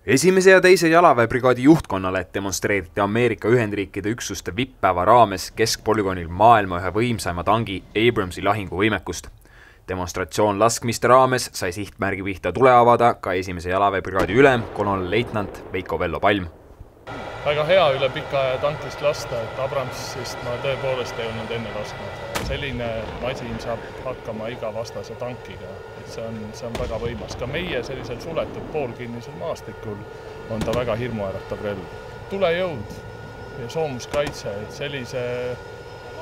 Esimese ja teise jalaväebrigaadi juhtkonnale demonstreeriti Ameerika Ühendriikide üksuste vipppäeva raames keskpolügoonil maailma ühe võimsaima tangi Abramsi lahinguvõimekust. Demonstratsioon laskmiste raames sai sihtmärgi pihta tule avada ka esimese jalaväebrigaadi ülem, kolonelleitnant Veiko Vello Palm. Väga hea üle pika aja tankist lasta, et Abramsist ma tõepoolest ei olnud enne lasknud. Selline masin saab hakkama iga vastase tankiga, et see on väga võimas. Ka meie sellisel suletud poolkinnisel maastikul on ta väga hirmuäratav relv. Tulejõud ja soomuskaitse, et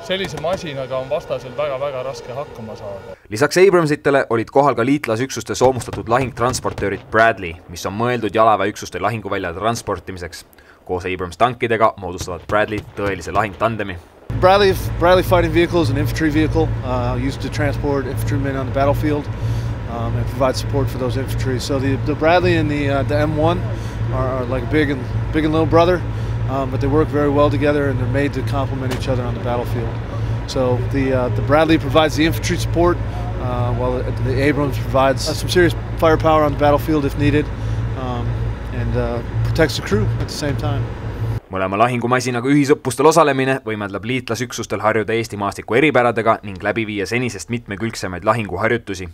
sellise masinaga on vastasel väga raske hakkama saada. Lisaks Abramsitele olid kohal ka liitlasüksuste soomustatud lahingtransportöörid Bradley, mis on mõeldud jalaväeüksuste lahinguvälja transportimiseks. Koos Abrams tankidega moodustavad Bradley tõelise lahingtandemi. Bradley fighting vehicle is an infantry vehicle used to transport infantrymen on the battlefield and provide support for those infantry. So the Bradley and the M1 are like a big and little brother, but they work very well together and they're made to complement each other on the battlefield. So the Bradley provides the infantry support, while the Abrams provides some serious firepower on the battlefield if needed, and protects the crew at the same time. Mõlema lahingumasinaga ühisõppustel osalemine võimaldab liitlasüksustel harjuda Eesti maastiku eripäradega ning läbi viia senisest mitmekülgsemaid lahinguharjutusi.